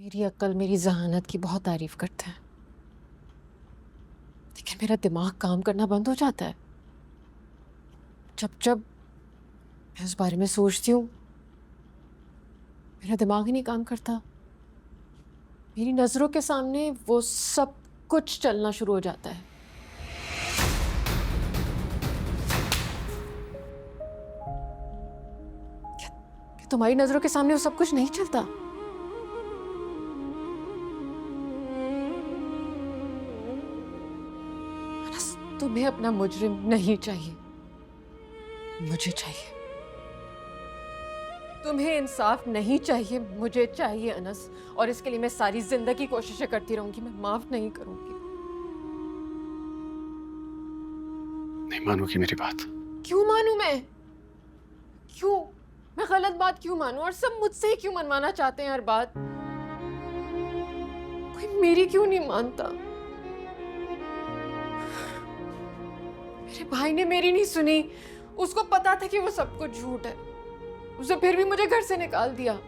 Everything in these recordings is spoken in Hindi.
मेरी अक्ल मेरी जहानत की बहुत तारीफ करते हैं, लेकिन मेरा दिमाग काम करना बंद हो जाता है जब जब मैं इस बारे में सोचती हूँ। मेरा दिमाग ही नहीं काम करता। मेरी नजरों के सामने वो सब कुछ चलना शुरू हो जाता है। क्या तुम्हारी नजरों के सामने वो सब कुछ नहीं चलता? अनस, तुम्हें अपना मुजरिम नहीं चाहिए, मुझे चाहिए। तुम्हें इंसाफ नहीं चाहिए, मुझे चाहिए अनस। और इसके लिए मैं सारी जिंदगी कोशिशें करती रहूंगी, मैं माफ नहीं करूंगी। नहीं मानोगी मेरी बात? क्यों मानूं मैं? क्यों? मैं गलत बात क्यों मानूं? और सब मुझसे ही क्यों मनवाना चाहते हैं हर बात? कोई मेरी क्यों नहीं मानता? मेरे भाई ने मेरी नहीं सुनी। उसको पता था कि वो सब कुछ झूठ है, उसे फिर भी मुझे घर से निकाल दिया,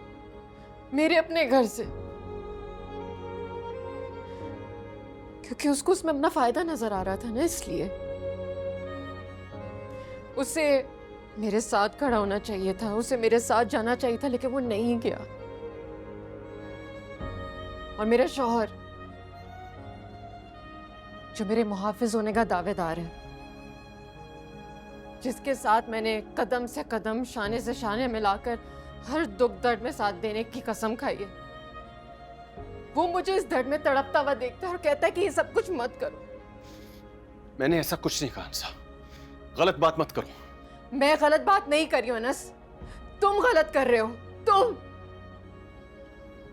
मेरे अपने घर से, क्योंकि उसको उसमें अपना फायदा नजर आ रहा था ना। इसलिए उसे मेरे साथ खड़ा होना चाहिए था, उसे मेरे साथ जाना चाहिए था, लेकिन वो नहीं गया। और मेरा शौहर, जो मेरे मुहाफिज होने का दावेदार है, जिसके साथ मैंने कदम से कदम शाने से शाने मिलाकर हर दुख दर्द में साथ देने की कसम खाई है, वो मुझे इस दर्द में तड़पता हुआ देखता है और कहता है कि ये सब कुछ मत करो। मैंने ऐसा कुछ नहीं कहा अंसा, गलत बात मत करो। मैं गलत बात नहीं कर रही हूं अनस, तुम गलत कर रहे हो।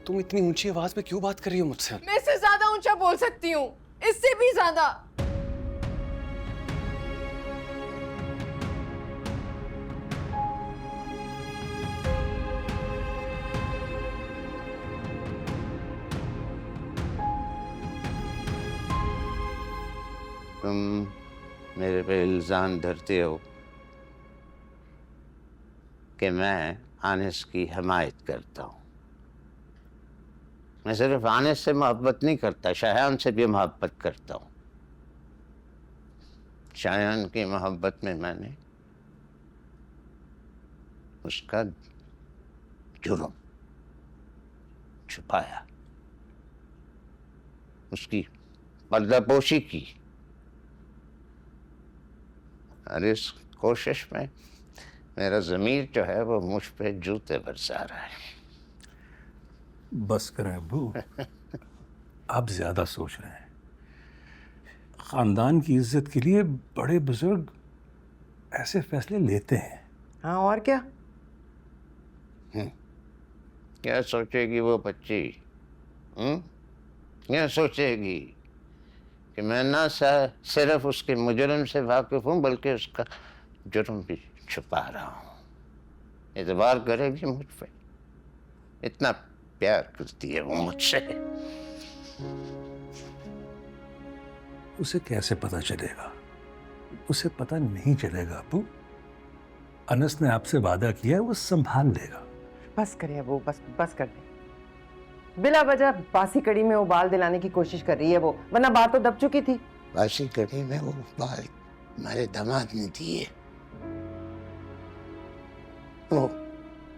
तुम इतनी ऊंची आवाज में क्यों बात कर रही हो मुझसे? मैं इससे ज्यादा ऊंचा बोल सकती हूँ, इससे भी ज्यादा। तुम मेरे पे इल्ज़ाम धरते हो कि मैं आनिस की हिमायत करता हूँ। मैं सिर्फ आनिस से मोहब्बत नहीं करता, शायान से भी मोहब्बत करता हूँ। शायान की मोहब्बत में मैंने उसका जुर्म छुपाया, उसकी पर्दापोशी की, और इस कोशिश में मेरा ज़मीर जो है वो मुझ पे जूते बरसा रहा है। बस करें अब्बू, आप ज्यादा सोच रहे हैं। खानदान की इज्जत के लिए बड़े बुजुर्ग ऐसे फैसले लेते हैं। हाँ और क्या? क्या सोचेगी वो बच्ची? क्या सोचेगी कि मैं ना सिर्फ उसके मुजरिम से वाकिफ हूँ बल्कि उसका जुर्म भी छुपा रहा हूँ। एतबार करेगी मुझ पे? इतना प्यार करती है वो मुझसे। उसे कैसे पता चलेगा? उसे पता नहीं चलेगा अब्बू। अनस ने आपसे वादा किया है, वो संभाल लेगा। बस करे वो, बस कर दे। बिला वजह बासी कड़ी में उबाल दिलाने की कोशिश कर रही है वो, वरना बात तो दब चुकी थी। बासी कड़ी में वो उबाल हमारे दामाद ने दिए, वो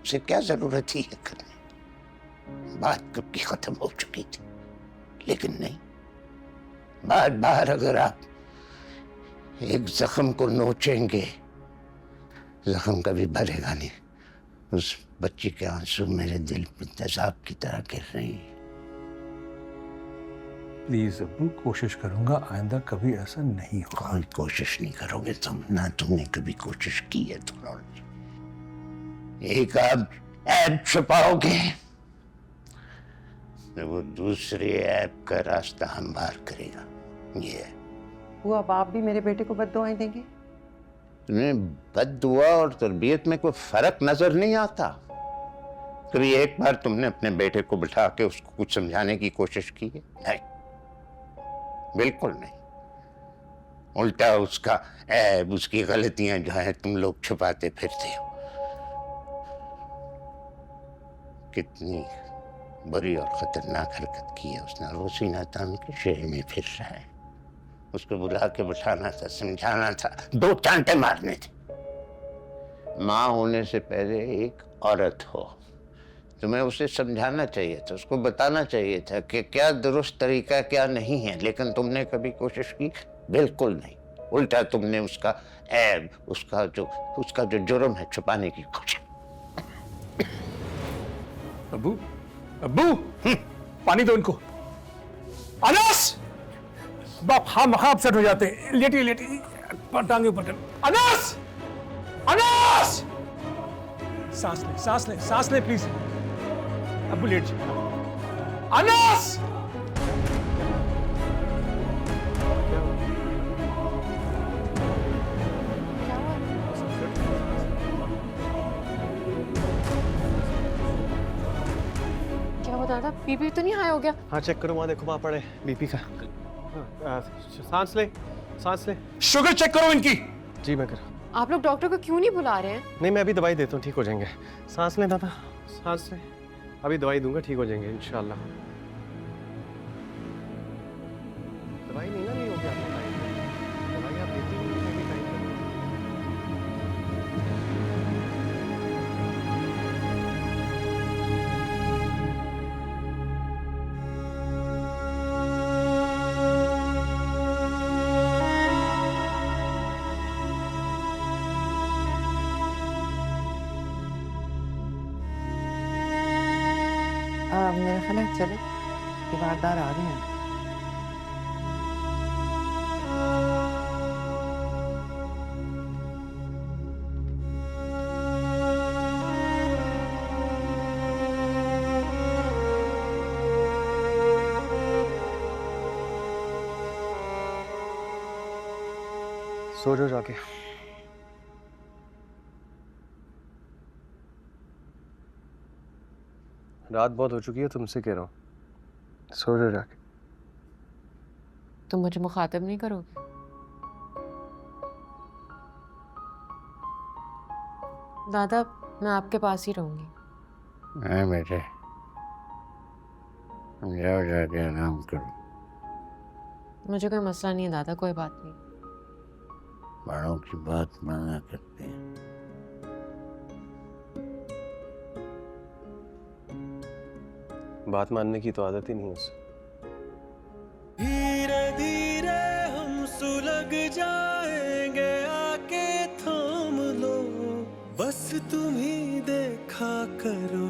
उसे क्या जरूरत थी ये करने? बात कब की खत्म हो चुकी थी। लेकिन नहीं, बार बार अगर आप एक जख्म को नोचेंगे, जख्म कभी भरेगा नहीं। उस बच्ची के आंसू मेरे दिल में तेजाब की तरह गिर रही हैं। प्लीज अब्बू, कोशिश करूंगा आइंदा कभी ऐसा नहीं होगा। कोई कोशिश नहीं करोगे तुम, ना तुमने कभी कोशिश की है। तुम एक आप ऐप छुपाओगे तो वो दूसरे ऐप का रास्ता हमवार करेगा। ये वो अब आप भी मेरे बेटे को बद्दुआएं देंगे? तुम्हें बद्दुआ और तरबियत में कोई फर्क नजर नहीं आता? कभी एक बार तुमने अपने बेटे को बिठा के उसको कुछ समझाने की कोशिश की है? नहीं, बिल्कुल नहीं। उल्टा उसका ऐब, उसकी गलतियां जो है तुम लोग छुपाते फिरते हो। कितनी बुरी और खतरनाक हरकत की है उसने, और उसी नातान के शहर में फिर रहा है। उसको बुला के बिठाना था, समझाना था, 2 चांटे मारने थे। माँ होने से पहले एक औरत हो, तुम्हें उसे समझाना चाहिए था, उसको बताना चाहिए था कि क्या दुरुस्त तरीका क्या नहीं है, लेकिन तुमने कभी कोशिश की? बिल्कुल नहीं। उल्टा तुमने उसका ऐब, उसका जो जुर्म है छुपाने की कोशिश। अब्बू, अब्बू, पानी दो इनको। अनस! बाप हाँ मखा अपसेट हो जाते हैं। लेटिए लेटिए, टांगे ऊपर कर। अनस! अनस! सांस ले प्लीज। अब्बू लेट जाइए। अनस! क्या हुआ दादा, बीपी तो नहीं हाई हो गया? हाँ चेक करो, वहाँ देखो, वहाँ पड़े बीपी का। सांस ले, सांस ले। शुगर चेक करो इनकी। जी मैं कर रहा हूँ। आप लोग डॉक्टर को क्यों नहीं बुला रहे हैं? नहीं मैं अभी दवाई देता हूँ, ठीक हो जाएंगे। सांस ले दादा, सांस ले। अभी दवाई दूंगा, ठीक हो जाएंगे इंशाल्लाह। दवाई नहीं ना ली होगी आपने टाइम पे? दवाई आप लेती नहीं होगी टाइम पे। मेरा ख्याल है चले, दीवारदार आ रहे हैं। सो जाओ जाके। रात बहुत हो चुकी है, तुमसे कह रहा हूँ, सो जाओ जाके। तुम मुझे मुखातिब नहीं करोगे? दादा मैं आपके पास ही रहूंगी। हाँ बेटे, जाओ जाके आराम करो। मुझे कोई मसला नहीं है दादा, कोई बात नहीं। बड़ों की बात माना करते हैं। बात मानने की तो आदत ही नहीं है उसे। धीरे धीरे हम सुलग जाएंगे, आके थाम लो, बस तुम ही देखा करो।